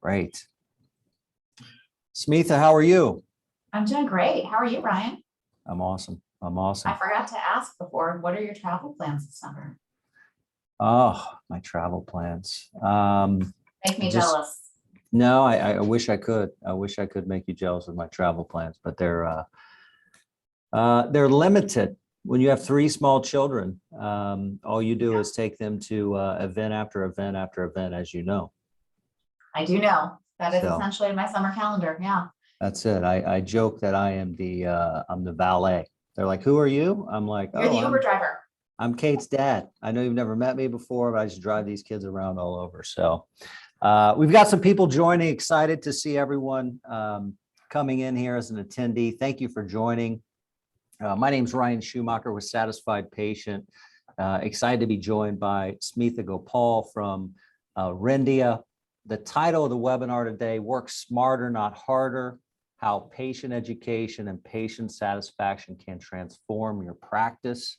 Great. Smitha, how are you? I'm doing great. How are you, Ryan? I'm awesome. I'm awesome. I forgot to ask before, what are your travel plans this summer? Oh, my travel plans. Make me jealous. No, I wish I could. I wish I could make you jealous of my travel plans, but they're limited. When you have three small children, all you do is take them to event after event after event, as you know. I do know. That is So, essentially my summer calendar. Yeah. that's it. I joke that I am I'm the valet. They're like, "Who are you?" I'm like, You're the Uber driver. I'm Kate's dad. I know you've never met me before, but I just drive these kids around all over. So we've got some people joining. Excited to see everyone coming in here as an attendee. Thank you for joining. My name's Ryan Schumacher with Satisfied Patient. Excited to be joined by Smitha Gopal from Rendia. The title of the webinar today, Work Smarter, Not Harder, How Patient Education and Patient Satisfaction Can Transform Your Practice.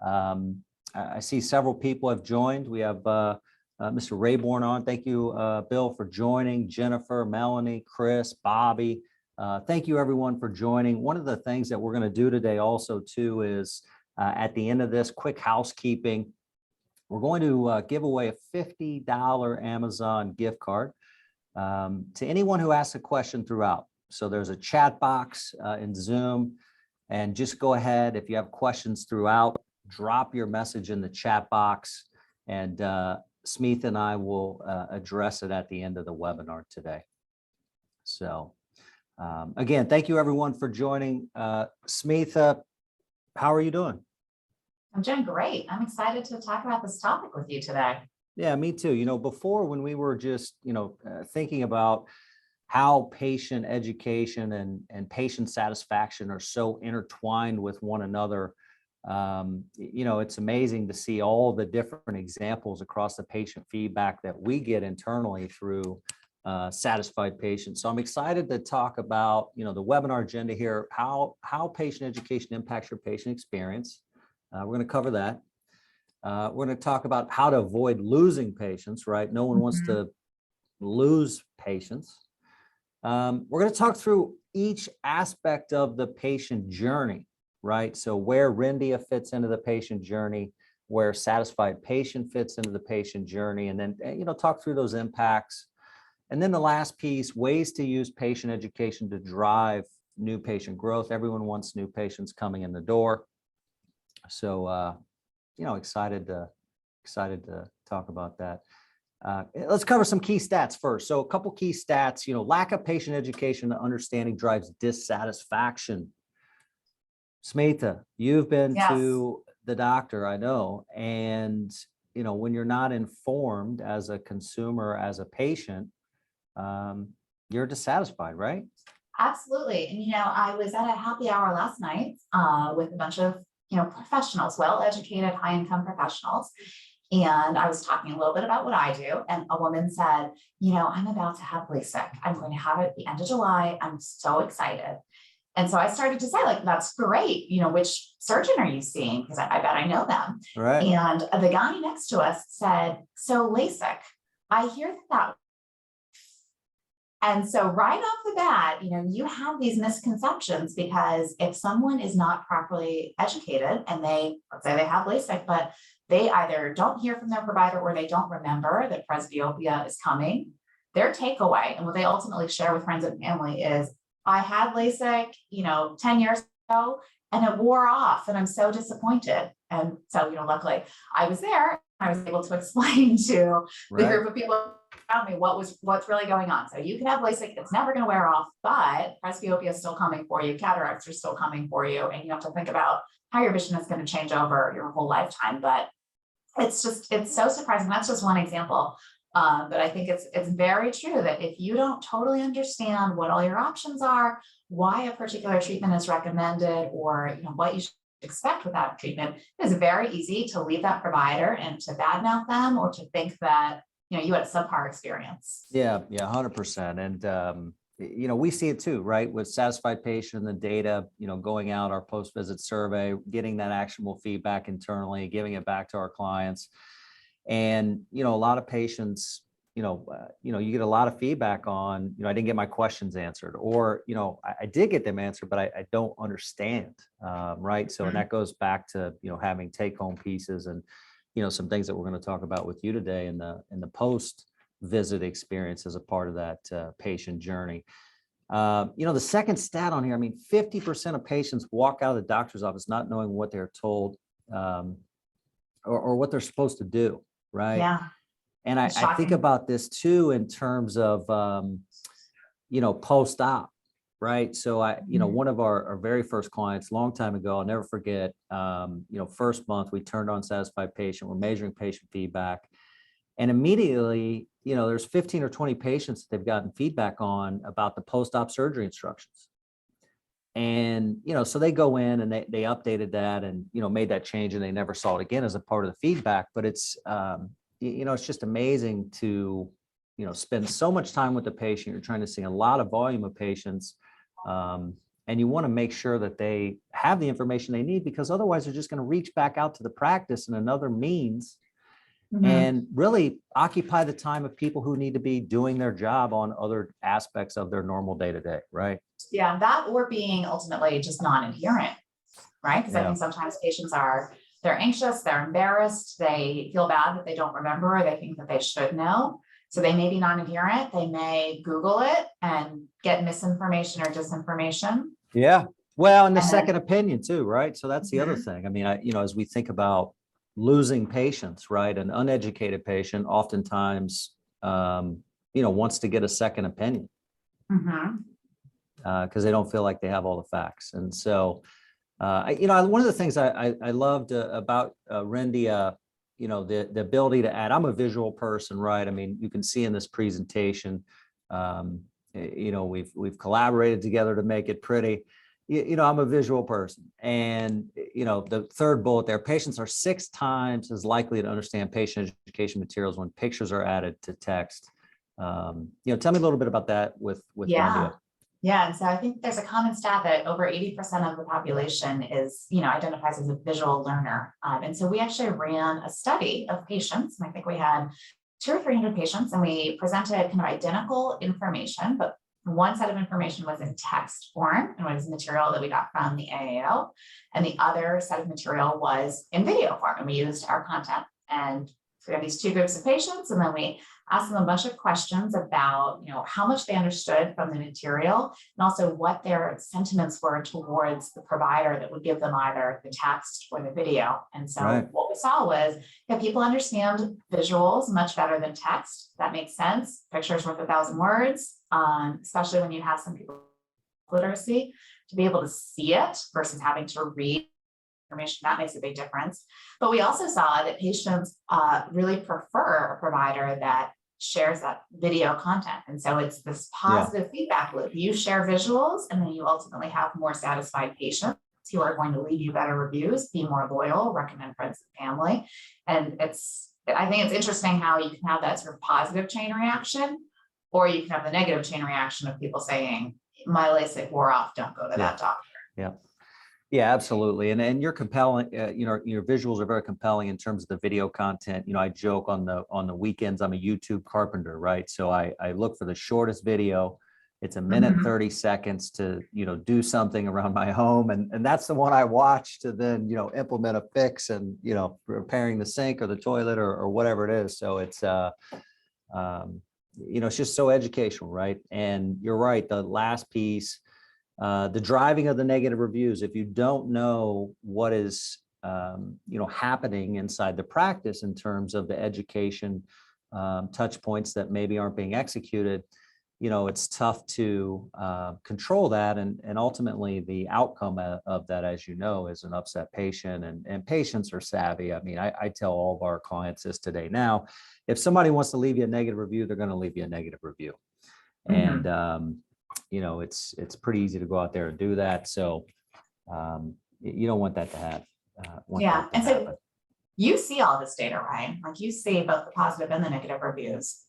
I see several people have joined. We have Mr. Rayborn on. Thank you, Bill, for joining. Jennifer, Melanie, Chris, Bobby. Thank you, everyone, for joining. One of the things that we're going to do today also, too, is at the end of this, quick housekeeping. We're going to give away a $50 Amazon gift card to anyone who asks a question throughout. So there's a chat box in Zoom, and just go ahead. If you have questions throughout, drop your message in the chat box, and Smitha and I will address it at the end of the webinar today. So again, thank you everyone for joining. Smitha, how are you doing? I'm doing great. I'm excited to talk about this topic with you today. Yeah, me too. You know, before when we were just, thinking about how patient education and patient satisfaction are so intertwined with one another, it's amazing to see all the different examples across the patient feedback that we get internally through Satisfied Patients. So I'm excited to talk about, the webinar agenda here, how patient education impacts your patient experience. We're going to cover that. We're going to talk about how to avoid losing patients, right? No one wants to lose patients. We're going to talk through each aspect of the patient journey, right? So where Rendia fits into the patient journey, where Satisfied Patient fits into the patient journey, and then, talk through those impacts. And then the last piece, ways to use patient education to drive new patient growth. Everyone wants new patients coming in the door. So, excited to talk about that. Let's cover some key stats first. So a couple key stats, lack of patient education and understanding drives dissatisfaction. Smitha, you've been to the doctor, I know, and, when you're not informed as a consumer, as a patient, you're dissatisfied, right? Absolutely. And, I was at a happy hour last night with a bunch of professionals, well-educated, high-income professionals. And I was talking a little bit about what I do. And a woman said, I'm about to have LASIK. I'm going to have it at the end of July. I'm so excited. And so I started to say, that's great. Which surgeon are you seeing? Because I bet I know them. Right. And the guy next to us said, so LASIK, I hear that. And so right off the bat, you have these misconceptions because if someone is not properly educated and let's say they have LASIK, but they either don't hear from their provider or they don't remember that presbyopia is coming, their takeaway and what they ultimately share with friends and family is, I had LASIK, 10 years ago and it wore off and I'm so disappointed. And so, luckily I was there. I was able to explain to the group of people around me what's really going on. So you can have LASIK, it's never going to wear off, but presbyopia is still coming for you, cataracts are still coming for you, and you have to think about how your vision is going to change over your whole lifetime. But it's so surprising. That's just one example. But I think it's very true that if you don't totally understand what all your options are, why a particular treatment is recommended, or what you should expect with that treatment, it's very easy to leave that provider and to badmouth them or to think that you had a subpar experience. Yeah, 100%. And we see it too, right? With Satisfied Patient and the data, going out, our post-visit survey, getting that actionable feedback internally, giving it back to our clients. And, a lot of patients, you get a lot of feedback on, I didn't get my questions answered, or, I did get them answered, but I don't understand. Right. So, and that goes back to, having take home pieces and, some things that we're going to talk about with you today in the post visit experience as a part of that patient journey. The second stat on here, 50% of patients walk out of the doctor's office not knowing what they're told, or what they're supposed to do. Right. Yeah. And I think about this too, in terms of, post-op, right? So one of our very first clients, long time ago, I'll never forget, first month we turned on Satisfied Patient, we're measuring patient feedback. And immediately, there's 15 or 20 patients that they've gotten feedback on about the post-op surgery instructions. And, so they go in and they updated that and, made that change, and they never saw it again as a part of the feedback. But it's, it's just amazing to, spend so much time with the patient. You're trying to see a lot of volume of patients. And you want to make sure that they have the information they need, because otherwise they're just going to reach back out to the practice in another means, and really occupy the time of people who need to be doing their job on other aspects of their normal day-to-day, right? Yeah, that or being ultimately just non-adherent, right? Because I think sometimes patients they're anxious, they're embarrassed, they feel bad that they don't remember, or they think that they should know. So they may be non-adherent, they may Google it and get misinformation or disinformation. Yeah, well, and the second opinion too, right? So that's the other thing. As we think about losing patients, right? An uneducated patient oftentimes, wants to get a second opinion, because they don't feel like they have all the facts. And so, one of the things I loved about Rendia, the ability to add. I'm a visual person, right? You can see in this presentation, we've collaborated together to make it pretty. I'm a visual person, and the third bullet there, patients are 6 times as likely to understand patient education materials when pictures are added to text. Tell me a little bit about that with Rendia. Yeah, and so I think there's a common stat that over 80% of the population is, identifies as a visual learner. And so we actually ran a study of patients, and I think we had 200 or 300 patients, and we presented kind of identical information, but one set of information was in text form and was material that we got from the AAO, and the other set of material was in video form, and we used our content. And so we have these 2 groups of patients, and then we asked them a bunch of questions about, how much they understood from the material, and also what their sentiments were towards the provider that would give them either the text or the video. And so what we saw was that people understand visuals much better than text. That makes sense. Pictures worth 1,000 words, especially when you have some people with literacy, to be able to see it versus having to read information. That makes a big difference. But we also saw that patients really prefer a provider that shares that video content. And so it's this positive feedback loop. You share visuals, and then you ultimately have more satisfied patients who are going to leave you better reviews, be more loyal, recommend friends and family. And I think it's interesting how you can have that sort of positive chain reaction, or you can have the negative chain reaction of people saying, my LASIK wore off, don't go to that doctor. Yeah, absolutely. And you're compelling, your visuals are very compelling in terms of the video content. I joke on the weekends, I'm a YouTube carpenter, right? So I look for the shortest video. It's 1 minute, 30 seconds to, do something around my home. And that's the one I watch to then, implement a fix and, repairing the sink or the toilet or whatever it is. So it's, it's just so educational, right? And you're right. The last piece, the driving of the negative reviews. If you don't know what is, happening inside the practice in terms of the education touch points that maybe aren't being executed, it's tough to control that. And ultimately the outcome of that, as you know, is an upset patient, and patients are savvy. I tell all of our clients this today. Now, if somebody wants to leave you a negative review, they're going to leave you a negative review. And, it's pretty easy to go out there and do that. So you don't want that to happen. And so you see all this data, right? Like you see both the positive and the negative reviews.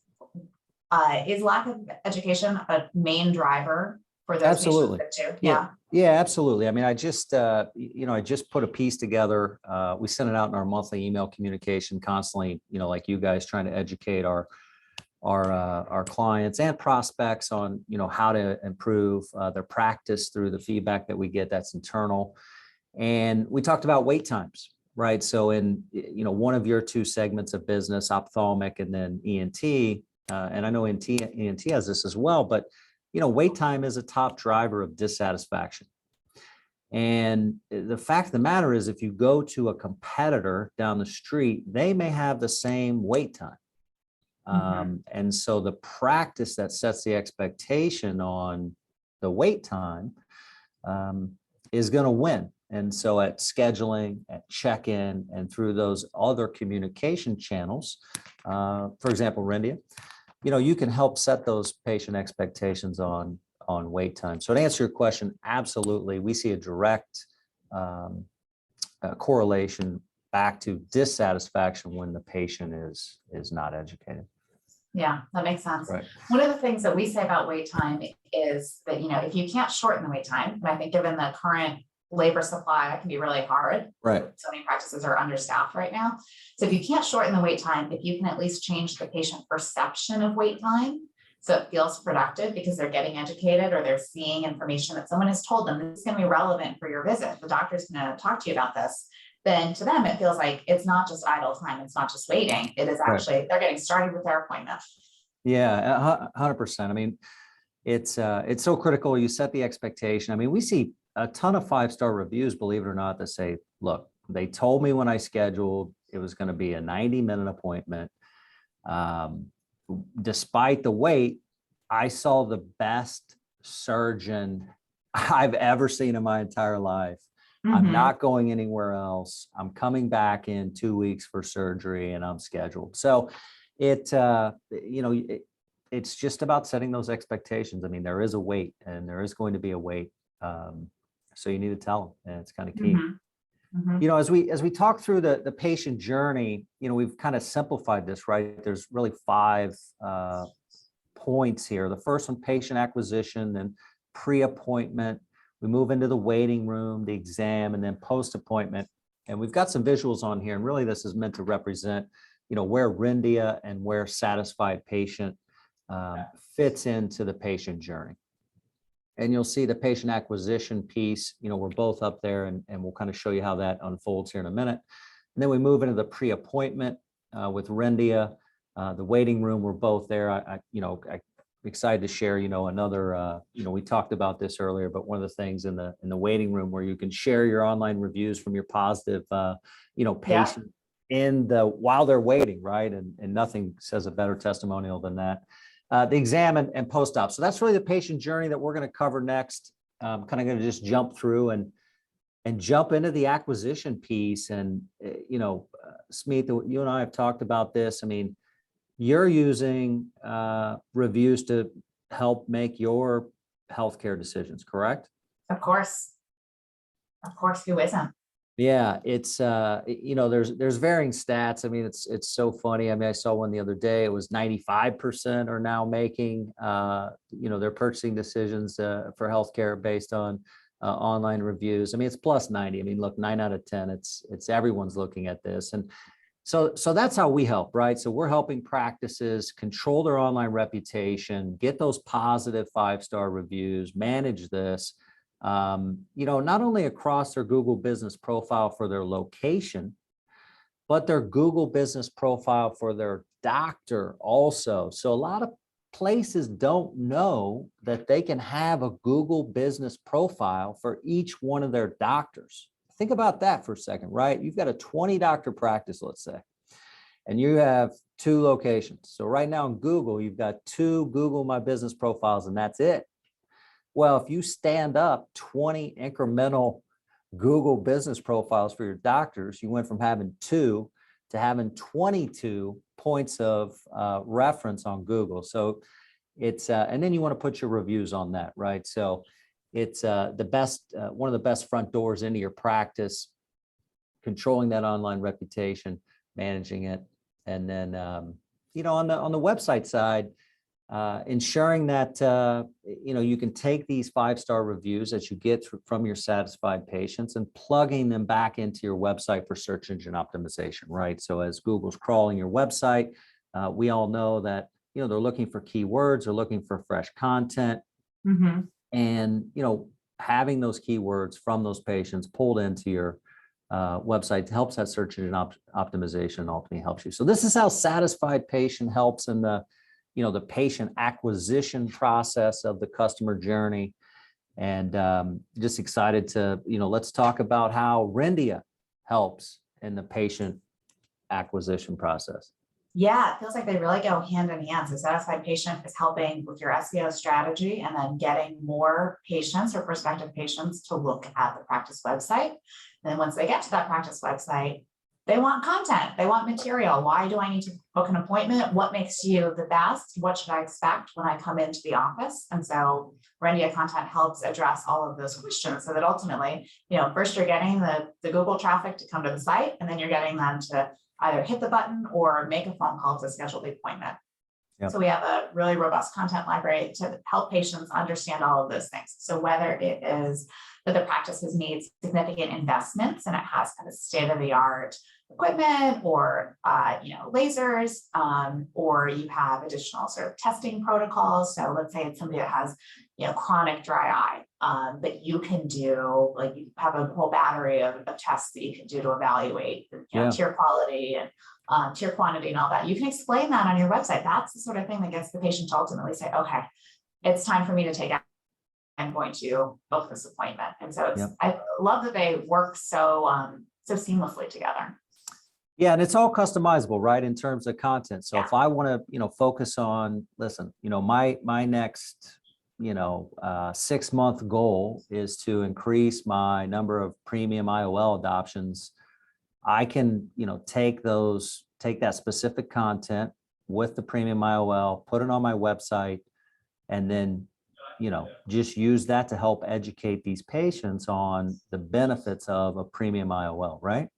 Is lack of education a main driver for those patients Absolutely. too. Yeah. Yeah, absolutely. I mean, I just, I just put a piece together. We send it out in our monthly email communication constantly, like you guys trying to educate our clients and prospects on, how to improve their practice through the feedback that we get that's internal. And we talked about wait times, right? So in, one of your two segments of business, ophthalmic and then ENT, and I know ENT has this as well, but wait time is a top driver of dissatisfaction. And the fact of the matter is, if you go to a competitor down the street, they may have the same wait time. And so the practice that sets the expectation on the wait time is going to win. And so at scheduling, at check-in, and through those other communication channels, for example, Rendia, you can help set those patient expectations on wait time. So to answer your question, absolutely, we see a direct correlation back to dissatisfaction when the patient is not educated. Yeah, that makes sense. Right. One of the things that we say about wait time is that, if you can't shorten the wait time, and I think given the current labor supply, that can be really hard. Right. So many practices are understaffed right now. So if you can't shorten the wait time, if you can at least change the patient perception of wait time, so it feels productive because they're getting educated or they're seeing information that someone has told them this is going to be relevant for your visit. The doctor's going to talk to you about this. Then to them, it feels like it's not just idle time. It's not just waiting. It is actually, they're getting started with their appointment. Yeah, 100%. I mean, it's so critical. You set the expectation. I mean, we see a ton of 5-star reviews, believe it or not, that say, look, they told me when I scheduled it was going to be a 90-minute appointment. Despite the wait, I saw the best surgeon I've ever seen in my entire life. I'm not going anywhere else. I'm coming back in 2 weeks for surgery and I'm scheduled. So it's just about setting those expectations. I mean, there is a wait and there is going to be a wait. So you need to tell them, and it's kind of key. As we talk through the patient journey, we've kind of simplified this, right? There's really 5 points here. The first one, patient acquisition, then pre-appointment. We move into the waiting room, the exam, and then post-appointment. And we've got some visuals on here. And really, this is meant to represent, where Rendia and where Satisfied Patient fits into the patient journey. And you'll see the patient acquisition piece, we're both up there, and we'll kind of show you how that unfolds here in a minute. And then we move into the pre-appointment with Rendia, the waiting room, we're both there. I'm excited to share, another, we talked about this earlier, but one of the things in the waiting room where you can share your online reviews from your positive, patient while they're waiting, right? And nothing says a better testimonial than that. The exam and post-op. So that's really the patient journey that we're going to cover next. Kind of going to just jump through and jump into the acquisition piece. And, Smeeth, you and I have talked about this. I mean, you're using reviews to help make your healthcare decisions, correct? Of course. Who isn't? Yeah, it's there's varying stats. I mean, it's so funny. I mean, I saw one the other day. It was 95% are now making their purchasing decisions for healthcare based on online reviews. I mean, it's plus 90. I mean, look, 9 out of 10. It's everyone's looking at this, and so that's how we help, right? So we're helping practices control their online reputation, get those positive 5-star reviews, manage this. Not only across their Google business profile for their location, but their Google business profile for their doctor also. So a lot of places don't know that they can have a Google business profile for each one of their doctors. Think about that for a second, right? You've got a 20-doctor practice, let's say, and you have 2 locations. So right now in Google, you've got 2 Google My Business profiles, and that's it. Well, if you stand up 20 incremental Google business profiles for your doctors, you went from having 2 to having 22 points of reference on Google. So it's, and then you want to put your reviews on that, right? So it's the best, one of the best front doors into your practice, controlling that online reputation, managing it. And then, on the website side, ensuring that you can take these 5-star reviews that you get from your satisfied patients and plugging them back into your website for search engine optimization, right? So as Google's crawling your website, we all know that they're looking for keywords, they're looking for fresh content, and having those keywords from those patients pulled into your website helps that search engine optimization, ultimately helps you. So this is how Satisfied Patient helps in the patient acquisition process of the customer journey. And just excited to, let's talk about how Rendia helps in the patient acquisition process. Yeah, it feels like they really go hand in hand. So Satisfied Patient is helping with your SEO strategy and then getting more patients or prospective patients to look at the practice website. And then once they get to that practice website, they want content, they want material. Why do I need to book an appointment? What makes you the best? What should I expect when I come into the office? And so Rendia content helps address all of those questions so that ultimately, first you're getting the Google traffic to come to the site, and then you're getting them to either hit the button or make a phone call to schedule the appointment. Yep. So we have a really robust content library to help patients understand all of those things. So whether it is that the practice has made significant investments and it has kind of state-of-the-art equipment or lasers, or you have additional sort of testing protocols. So let's say it's somebody that has chronic dry eye, but you can do, like, you have a whole battery of tests that you can do to evaluate tear quality and tear quantity and all that. You can explain that on your website. That's the sort of thing that gets the patient to ultimately say, okay, it's time for me to take action. I'm going to book this appointment. And so it's, I love that they work so seamlessly together. Yeah, and it's all customizable, right, in terms of content. So if I want to, focus on, listen, my next, 6-month goal is to increase my number of premium IOL adoptions. I can, take that specific content with the premium IOL, put it on my website, and then, just use that to help educate these patients on the benefits of a premium IOL, right?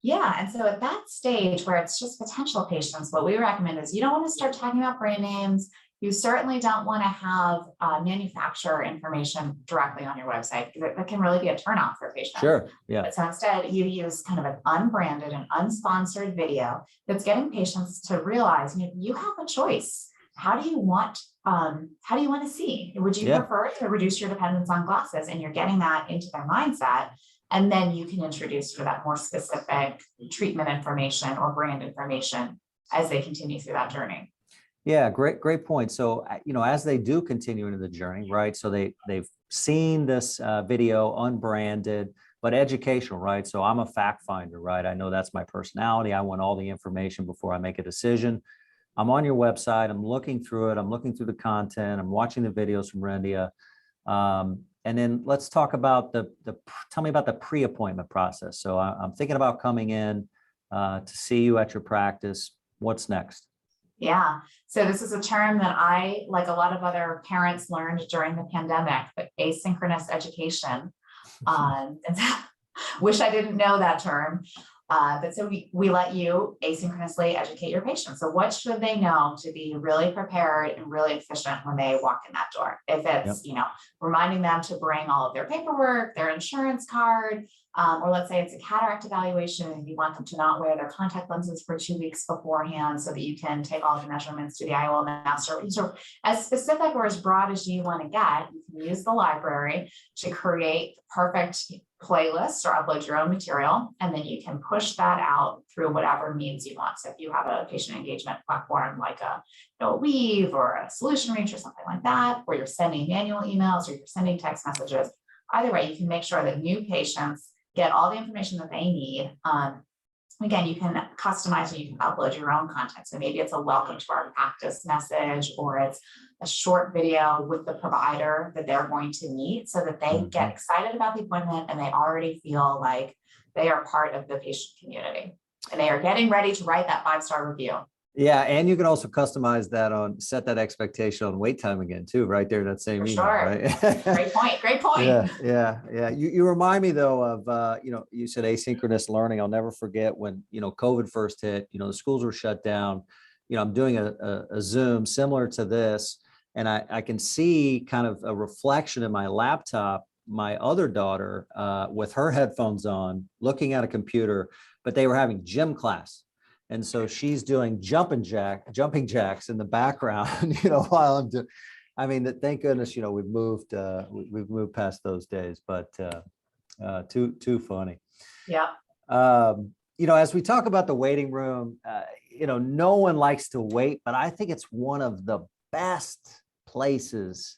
Yeah. And so at that stage where it's just potential patients, what we recommend is you don't want to start talking about brand names. You certainly don't want to have manufacturer information directly on your website, because that can really be a turnoff for patients. Sure. Yeah. But so instead, you use kind of an unbranded and unsponsored video that's getting patients to realize you have a choice. How do you want to see? Would you prefer to reduce your dependence on glasses? And you're getting that into their mindset. And then you can introduce for that more specific treatment information or brand information as they continue through that journey. Yeah, great point. So, as they do continue into the journey, right? So they've seen this video unbranded, but educational, right? So I'm a fact finder, right? I know that's my personality. I want all the information before I make a decision. I'm on your website. I'm looking through it. I'm looking through the content. I'm watching the videos from Rendia. And then let's talk about tell me about the pre-appointment process. So I'm thinking about coming in to see you at your practice. What's next? Yeah. So this is a term that I, like a lot of other parents, learned during the pandemic, but asynchronous education. And wish I didn't know that term. But so we let you asynchronously educate your patients. So what should they know to be really prepared and really efficient when they walk in that door? If it's, reminding them to bring all of their paperwork, their insurance card, or let's say it's a cataract evaluation and you want them to not wear their contact lenses for 2 weeks beforehand so that you can take all the measurements to the IOL master. So as specific or as broad as you want to get, you can use the library to create perfect playlists or upload your own material, and then you can push that out through whatever means you want. So if you have a patient engagement platform like a Weave or a Solution Reach or something like that, or you're sending manual emails or you're sending text messages, either way, you can make sure that new patients get all the information that they need. Again, you can customize and you can upload your own content. So maybe it's a welcome to our practice message, or it's a short video with the provider that they're going to meet so that they get excited about the appointment and they already feel like they are part of the patient community and they are getting ready to write that 5-star review. Yeah. And you can also customize that set that expectation on wait time again too, right there, that same email, right? Great point. Great point. Yeah. You remind me though of, you said asynchronous learning. I'll never forget when, COVID first hit, the schools were shut down. I'm doing a Zoom similar to this, and I can see kind of a reflection in my laptop, my other daughter with her headphones on, looking at a computer, but they were having gym class. And so she's doing jumping jacks in the background, while I'm doing, I mean, thank goodness, we've moved past those days, but too funny. Yeah. As we talk about the waiting room, no one likes to wait, but I think it's one of the best places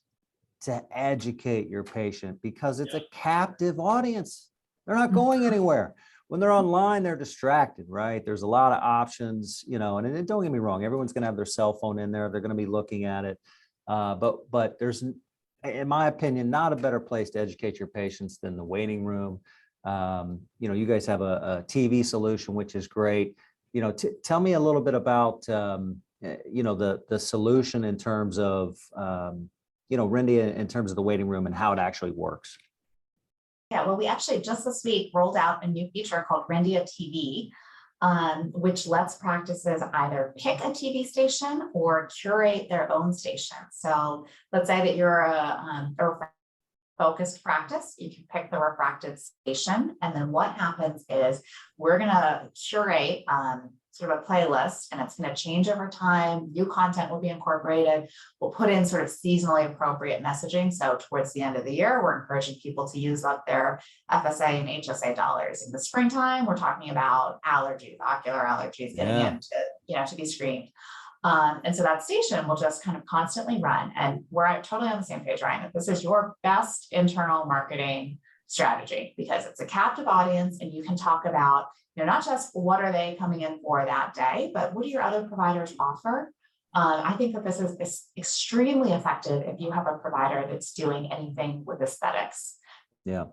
to educate your patient because it's a captive audience. They're not going anywhere. When they're online, they're distracted, right? There's a lot of options, and don't get me wrong, everyone's going to have their cell phone in there. They're going to be looking at it. But there's, in my opinion, not a better place to educate your patients than the waiting room. You guys have a TV solution, which is great. Tell me a little bit about, the solution in terms of, Rendia, in terms of the waiting room and how it actually works. Yeah, well, we actually just this week rolled out a new feature called Rendia TV, which lets practices either pick a TV station or curate their own station. So let's say that you're a focused practice, you can pick the refractive station. And then what happens is we're going to curate sort of a playlist, and it's going to change over time. New content will be incorporated. We'll put in sort of seasonally appropriate messaging. So towards the end of the year, we're encouraging people to use up their FSA and HSA dollars. In the springtime, we're talking about allergies, ocular allergies, getting into, to be screened. And so that station will just kind of constantly run. And we're totally on the same page, Ryan, that this is your best internal marketing strategy because it's a captive audience and you can talk about, not just what are they coming in for that day, but what do your other providers offer? I think that this is extremely effective if you have a provider that's doing anything with aesthetics. Yeah.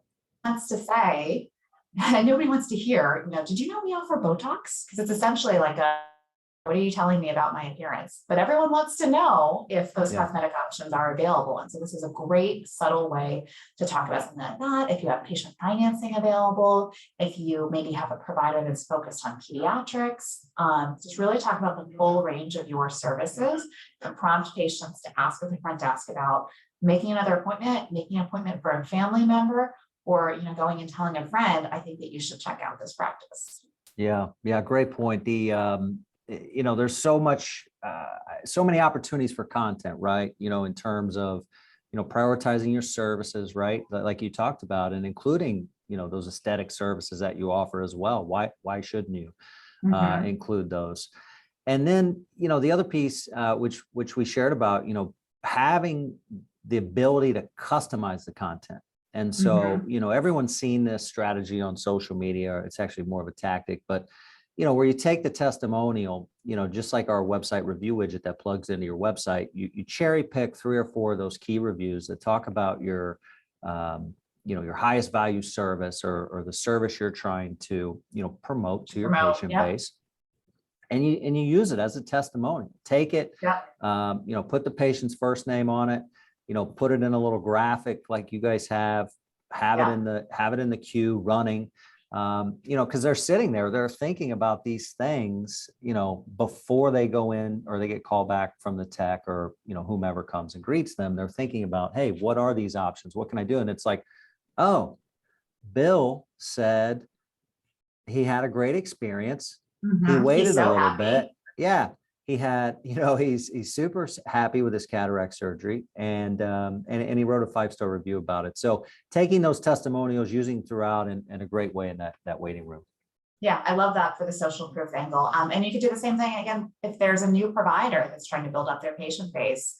That's to say, nobody wants to hear, did you know we offer Botox? Because it's essentially like what are you telling me about my appearance? But everyone wants to know if those cosmetic options are available. And so this is a great subtle way to talk about something like that. If you have patient financing available, if you maybe have a provider that's focused on pediatrics, just really talk about the full range of your services and prompt patients to ask at the front desk about making another appointment, making an appointment for a family member, or going and telling a friend, I think that you should check out this practice. Yeah, great point. There's so many opportunities for content, right? In terms of, prioritizing your services, right? Like you talked about, and including, those aesthetic services that you offer as well. Why shouldn't you include those? And then, the other piece, which we shared about, having the ability to customize the content. And so, everyone's seen this strategy on social media. It's actually more of a tactic, but where you take the testimonial, just like our website review widget that plugs into your website, you cherry pick 3 or 4 of those key reviews that talk about your, your highest value service or the service you're trying to, promote to your patient base. And you use it as a testimonial. Take it, put the patient's first name on it, put it in a little graphic like you guys have it in the queue running. Because they're sitting there, they're thinking about these things, before they go in or they get called back from the tech or, whomever comes and greets them. They're thinking about, hey, what are these options? What can I do? And it's like, oh, Bill said he had a great experience. He waited a little bit. Yeah. He had, he's super happy with his cataract surgery and he wrote a 5-star review about it. So taking those testimonials, using throughout in a great way in that waiting room. Yeah, I love that for the social proof angle. And you could do the same thing again, if there's a new provider that's trying to build up their patient base,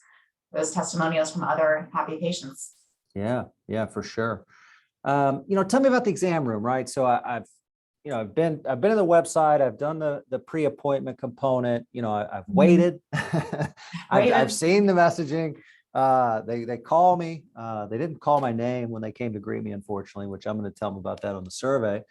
those testimonials from other happy patients. Yeah, for sure. Tell me about the exam room, right? So I've been in the website. I've done the pre-appointment component. I've waited. I've seen the messaging. They call me. They didn't call my name when they came to greet me, unfortunately, which I'm going to tell them about that on the survey.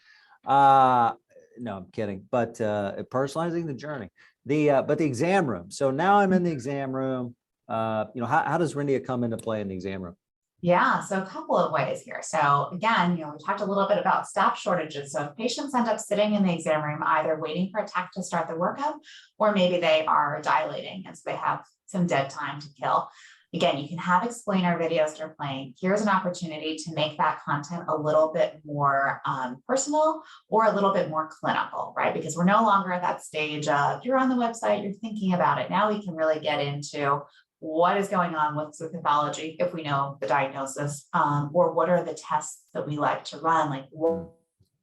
No, I'm kidding. But personalizing the journey. But the exam room. So now I'm in the exam room. How does Rendia come into play in the exam room? Yeah, so a couple of ways here. So again, we talked a little bit about staff shortages. So if patients end up sitting in the exam room, either waiting for a tech to start the workup, or maybe they are dilating and so they have some dead time to kill. Again, you can have explainer videos that are playing. Here's an opportunity to make that content a little bit more personal or a little bit more clinical, right? Because we're no longer at that stage of you're on the website, you're thinking about it. Now we can really get into what is going on with the pathology if we know the diagnosis, or what are the tests that we like to run, like what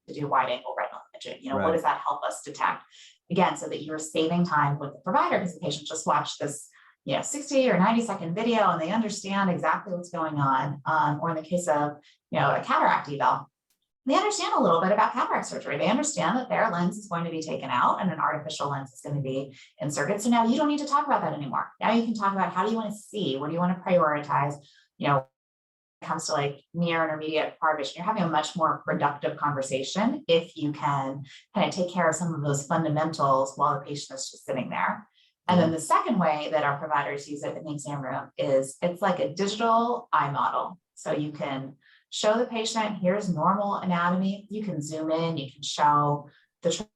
to do wide angle retinal imaging, what Right. does that help us detect? Again, so that you're saving time with the provider because the patient just watched this 60 or 90-second video and they understand exactly what's going on. Or in the case of, a cataract eval, they understand a little bit about cataract surgery. They understand that their lens is going to be taken out and an artificial lens is going to be inserted. So now you don't need to talk about that anymore. Now you can talk about how do you want to see, what do you want to prioritize, when it comes to like near intermediate far vision. You're having a much more productive conversation if you can kind of take care of some of those fundamentals while the patient is just sitting there. And then the second way that our providers use it in the exam room is it's like a digital eye model. So you can show the patient, here's normal anatomy. You can zoom in, you can show the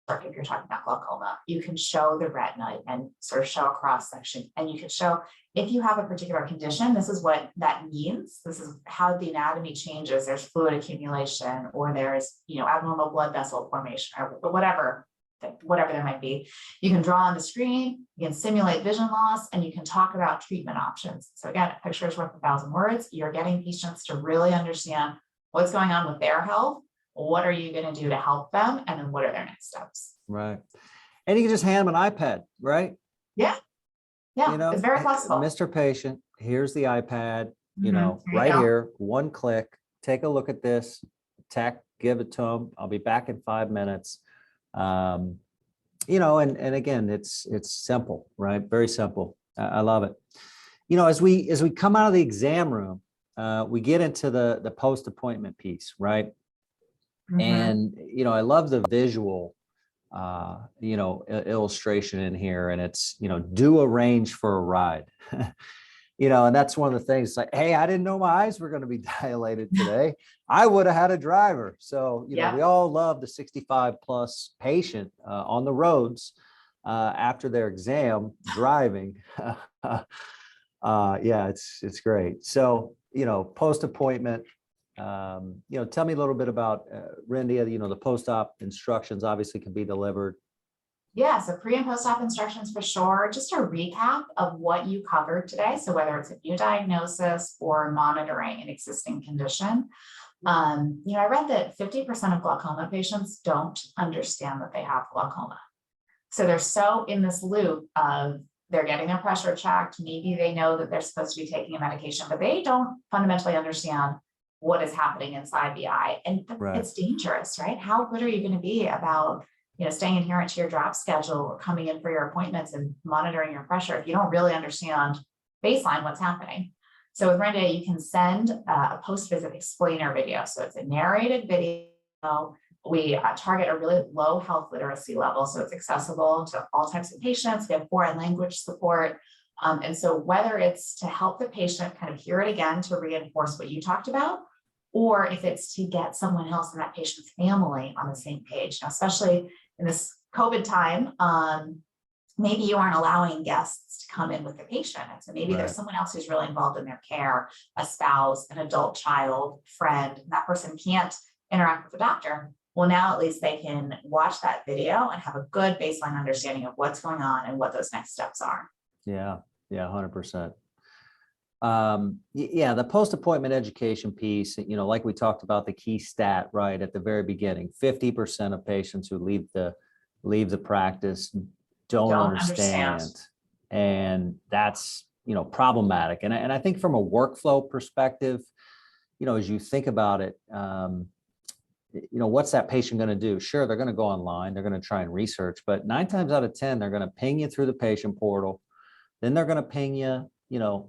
if you're talking about glaucoma, you can show the retina and sort of show a cross section. And you can show if you have a particular condition, this is what that means. This is how the anatomy changes. There's fluid accumulation, or there's abnormal blood vessel formation, or whatever there might be. You can draw on the screen, you can simulate vision loss, and you can talk about treatment options. So again, a picture is worth 1,000 words. You're getting patients to really understand what's going on with their health, what are you going to do to help them, and then what are their next steps. Right. And you can just hand them an iPad, right? Yeah. It's very flexible. Mr. Patient, here's the iPad, Right here, one click, take a look at this, tech, give it to them. I'll be back in 5 minutes. And again, it's simple, right? Very simple. I love it. As we come out of the exam room, we get into the post-appointment piece, right? And, I love the visual, illustration in here, and it's, do arrange for a ride. And that's one of the things, like, hey, I didn't know my eyes were going to be dilated today. I would have had a driver. So, we all love the 65 plus patient on the roads after their exam driving. It's great. So, post-appointment, tell me a little bit about Rendia, the post-op instructions obviously can be delivered. Yeah, so pre and post-op instructions for sure. Just a recap of what you covered today. So whether it's a new diagnosis or monitoring an existing condition. I read that 50% of glaucoma patients don't understand that they have glaucoma. So they're so in this loop of they're getting their pressure checked. Maybe they know that they're supposed to be taking a medication, but they don't fundamentally understand what is happening inside the eye. And it's dangerous, right? How good are you going to be about staying adherent to your drop schedule or coming in for your appointments and monitoring your pressure if you don't really understand baseline what's happening? So with Rendia, you can send a post-visit explainer video. So it's a narrated video. We target a really low health literacy level, so it's accessible to all types of patients. We have foreign language support. And so whether it's to help the patient kind of hear it again to reinforce what you talked about, or if it's to get someone else in that patient's family on the same page, especially in this COVID time, maybe you aren't allowing guests to come in with the patient. And so maybe there's someone else who's really involved in their care, a spouse, an adult child, friend, and that person can't interact with the doctor. Well, now at least they can watch that video and have a good baseline understanding of what's going on and what those next steps are. Yeah, 100%. The post-appointment education piece, like we talked about, the key stat right at the very beginning, 50% of patients who leave the practice don't understand. And that's, problematic. And I think from a workflow perspective, as you think about it, what's that patient going to do? Sure, they're going to go online, they're going to try and research, but 9 times out of 10, they're going to ping you through the patient portal. Then they're going to ping you,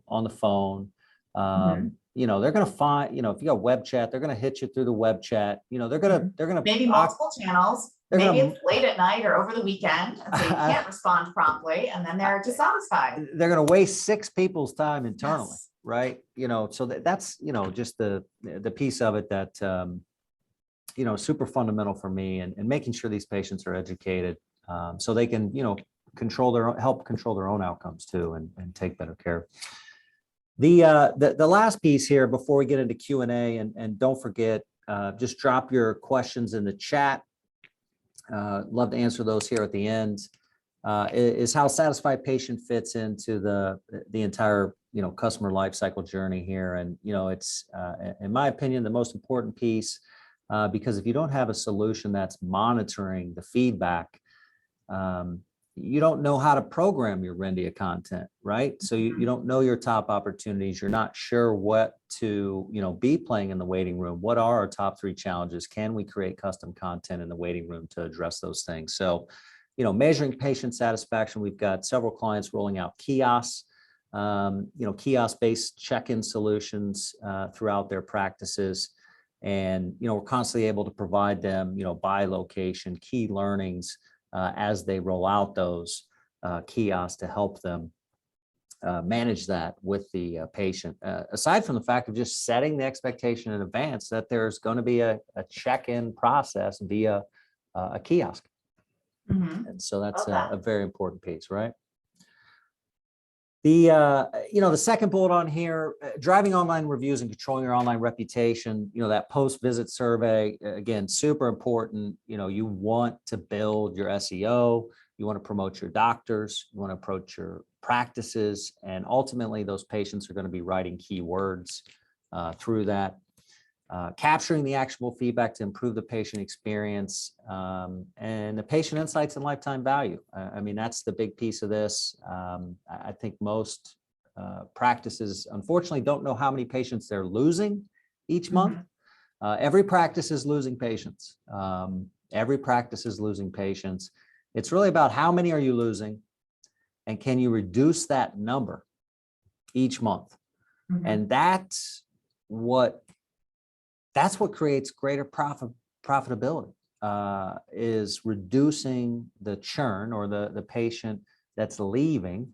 on the phone. They're going to find, if you got web chat, they're going to hit you through the web chat. They're going to maybe multiple channels. Maybe it's late at night or over the weekend, and so you can't respond promptly, and then they're dissatisfied. They're going to waste 6 people's time internally. right? So that's, just the piece of it that, super fundamental for me, and making sure these patients are educated, so they can, help control their own outcomes too, and take better care. The last piece here before we get into Q&A, and don't forget, just drop your questions in the chat. Love to answer those here at the end. Is how Satisfied Patient fits into the entire, customer lifecycle journey here. And, it's, in my opinion, the most important piece, because if you don't have a solution that's monitoring the feedback, you don't know how to program your Rendia content, right? So you don't know your top opportunities. You're not sure what to, be playing in the waiting room. What are our top 3 challenges? Can we create custom content in the waiting room to address those things? So, measuring patient satisfaction, we've got several clients rolling out kiosks, kiosk-based check-in solutions throughout their practices. And, we're constantly able to provide them, by location, key learnings as they roll out those kiosks to help them manage that with the patient. Aside from the fact of just setting the expectation in advance that there's going to be a check-in process via a kiosk. And so that's a very important piece, right? The second bullet on here, driving online reviews and controlling your online reputation, that post-visit survey, again, super important. You want to build your SEO, you want to promote your doctors, you want to approach your practices, and ultimately those patients are going to be writing keywords through that. Capturing the actionable feedback to improve the patient experience, and the patient insights and lifetime value. I mean, that's the big piece of this. I think most practices, unfortunately, don't know how many patients they're losing each month. Every practice is losing patients. Every practice is losing patients. It's really about how many are you losing, and can you reduce that number each month? And that's what creates greater profitability, is reducing the churn or the patient that's leaving.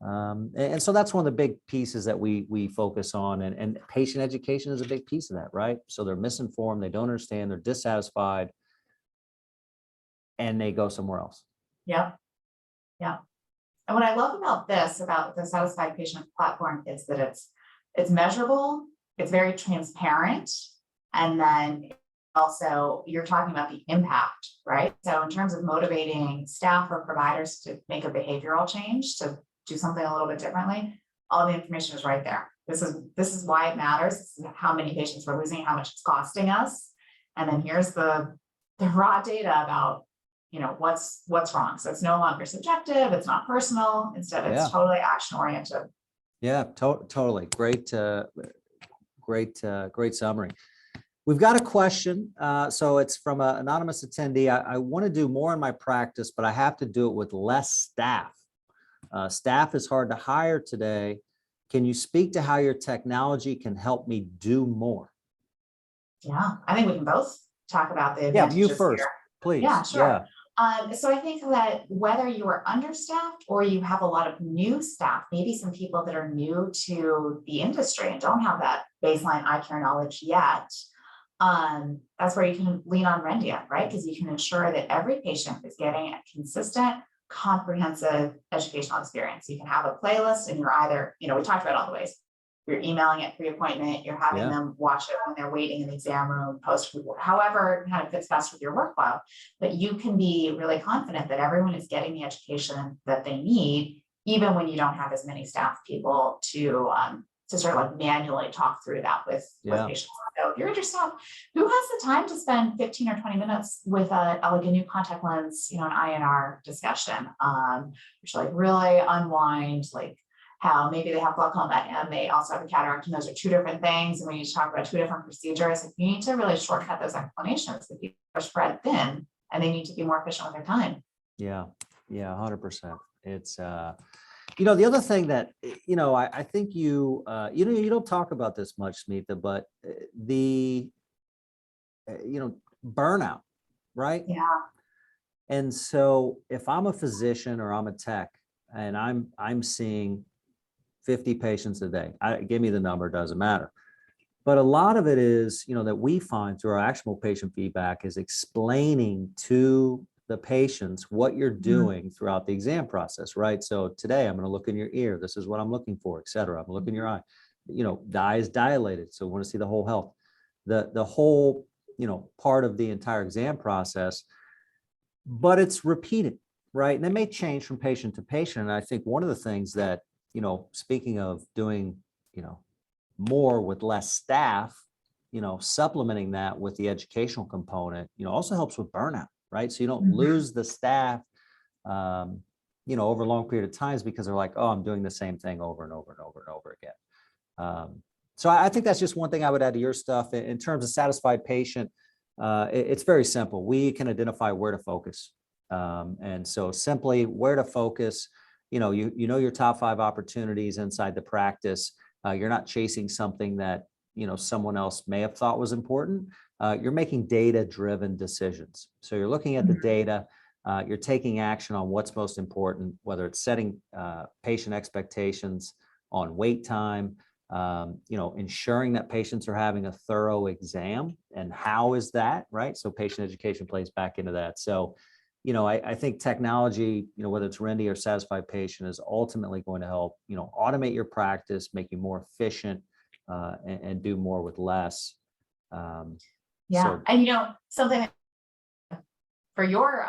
And so that's one of the big pieces that we focus on, and patient education is a big piece of that, right? So they're misinformed, they don't understand, they're dissatisfied, and they go somewhere else. Yeah. And what I love about the Satisfied Patient platform, is that it's measurable, it's very transparent. And then also you're talking about the impact, right? So in terms of motivating staff or providers to make a behavioral change, to do something a little bit differently, all the information is right there. This is why it matters. This is how many patients we're losing, how much it's costing us. And then here's the raw data about, what's wrong. So it's no longer subjective, it's not personal, instead it's totally action oriented. Yeah, totally. Great summary. We've got a question. So it's from an anonymous attendee. I want to do more in my practice, but I have to do it with less staff. Staff is hard to hire today. Can you speak to how your technology can help me do more? Yeah, I think we can both talk about the advantages. You first, here. Please. Yeah, sure. So I think that whether you are understaffed or you have a lot of new staff, maybe some people that are new to the industry and don't have that baseline eye care knowledge yet, that's where you can lean on Rendia, right? Because you can ensure that every patient is getting a consistent, comprehensive educational experience. You can have a playlist, and you're either, we talked about all the ways. You're emailing at pre-appointment, you're having them watch it when they're waiting in the exam room, post, however kind of fits best with your workflow. But you can be really confident that everyone is getting the education that they need, even when you don't have as many staff people to sort of like manually talk through that with patients. So if you're understaffed, who has the time to spend 15 or 20 minutes with a new contact lens, an INR discussion, which like really unwind, like how maybe they have glaucoma and they also have a cataract, and those are two different things. And we need to talk about two different procedures. If you need to really shortcut those explanations, if people are spread thin and they need to be more efficient with their time. Yeah, 100%. It's, the other thing that, I think you don't talk about this much, Smita, but the, burnout, right? Yeah. And so if I'm a physician or I'm a tech and I'm seeing 50 patients a day. Give me the number, doesn't matter. But a lot of it is, that we find through our actionable patient feedback is explaining to the patients what you're doing throughout the exam process, right? So today I'm going to look in your ear. This is what I'm looking for, et cetera. I'm looking in your eye. The eye is dilated, so we want to see the whole health. The whole, part of the entire exam process, but it's repeated, right? And it may change from patient to patient. And I think one of the things that, speaking of doing, more with less staff, supplementing that with the educational component, also helps with burnout, right? So you don't lose the staff, over a long period of times because they're like, oh, I'm doing the same thing over and over and over and over again. So I think that's just one thing I would add to your stuff. In terms of satisfied patient, it's very simple. We can identify where to focus. And so simply where to focus, you know your top 5 opportunities inside the practice. You're not chasing something that, someone else may have thought was important. You're making data-driven decisions. So you're looking at the data, you're taking action on what's most important, whether it's setting patient expectations on wait time, ensuring that patients are having a thorough exam, and how is that, right? So patient education plays back into that. So, I think technology, whether it's Rendia or Satisfied Patient, is ultimately going to help, automate your practice, make you more efficient, and do more with less. Yeah, and something for your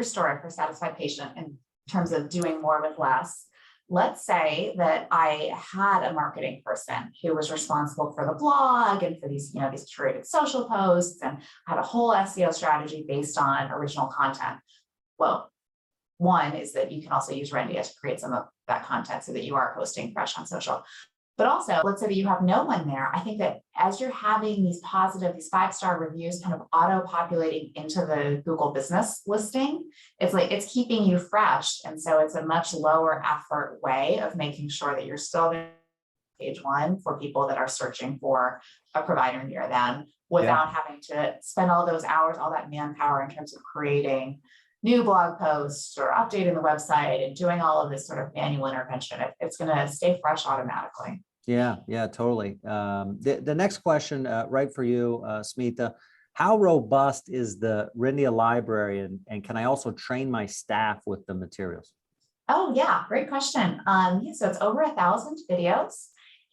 story for Satisfied Patient in terms of doing more with less. Let's say that I had a marketing person who was responsible for the blog and for these, these curated social posts, and had a whole SEO strategy based on original content. Well, one is that you can also use Rendia to create some of that content so that you are posting fresh on social. But also, let's say that you have no one there. I think that as you're having these 5-star reviews kind of auto-populating into the Google business listing, it's like it's keeping you fresh. And so it's a much lower effort way of making sure that you're still there page 1 for people that are searching for a provider near them, without having to spend all those hours, all that manpower in terms of creating new blog posts or updating the website and doing all of this sort of manual intervention. It's going to stay fresh automatically. Yeah, totally. The next question, right for you, Smita, how robust is the Rendia library, and can I also train my staff with the materials? Oh yeah, great question. So it's over 1,000 videos,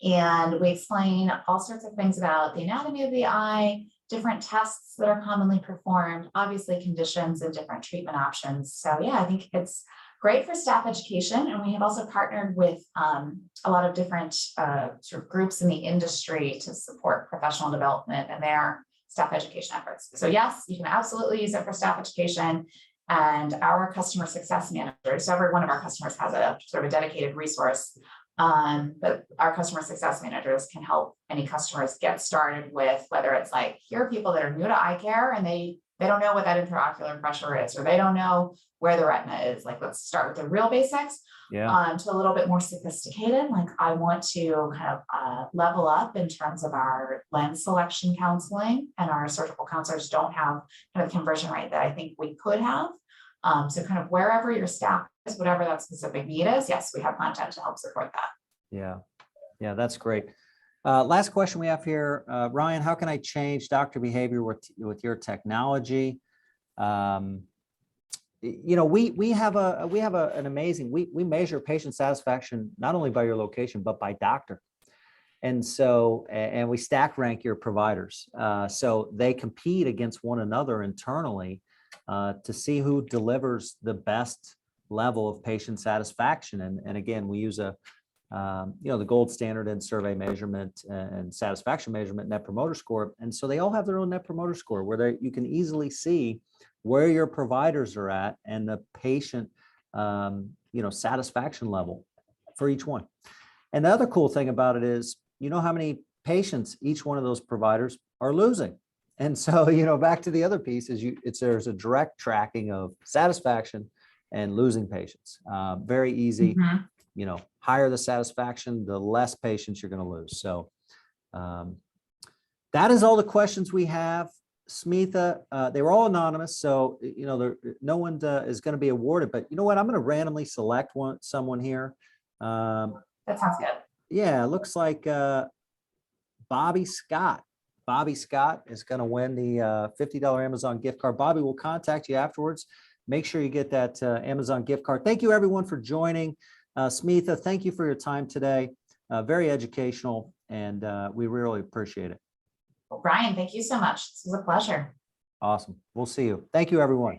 and we explain all sorts of things about the anatomy of the eye, different tests that are commonly performed, obviously conditions and different treatment options. So yeah, I think it's great for staff education. And we have also partnered with a lot of different sort of groups in the industry to support professional development and their staff education efforts. So yes, you can absolutely use it for staff education. And our customer success managers, so every one of our customers has a sort of a dedicated resource, but our customer success managers can help any customers get started with, whether it's like, here are people that are new to eye care and they don't know what that intraocular pressure is, or they don't know where the retina is. Like, let's start with the real basics, to a little bit more sophisticated. Like, I want to kind of level up in terms of our lens selection counseling, and our surgical counselors don't have kind of the conversion rate that I think we could have. So kind of wherever your staff is, whatever that specific need is, yes, we have content to help support that. Yeah, that's great. Last question we have here, Ryan, how can I change doctor behavior with your technology? We have an amazing, we measure patient satisfaction not only by your location, but by doctor. And so, and we stack rank your providers. So they compete against one another internally to see who delivers the best level of patient satisfaction. And again, we use the gold standard in survey measurement and satisfaction measurement, Net Promoter Score. And so they all have their own Net Promoter Score, where you can easily see where your providers are at and the patient, satisfaction level for each one. And the other cool thing about it is, how many patients each one of those providers are losing. And so, back to the other piece is there's a direct tracking of satisfaction and losing patients. Very easy. Higher the satisfaction, the less patients you're going to lose. So that is all the questions we have. Smita, they were all anonymous, so no one is going to be awarded. But you know what? I'm going to randomly select someone here. That sounds good. Yeah, it looks like Bobby Scott. Bobby Scott is going to win the $50 Amazon gift card. Bobby will contact you afterwards. Make sure you get that Amazon gift card. Thank you, everyone, for joining. Smitha, thank you for your time today. Very educational, and we really appreciate it. Well, Brian, thank you so much. This was a pleasure. Awesome. We'll see you. Thank you, everyone.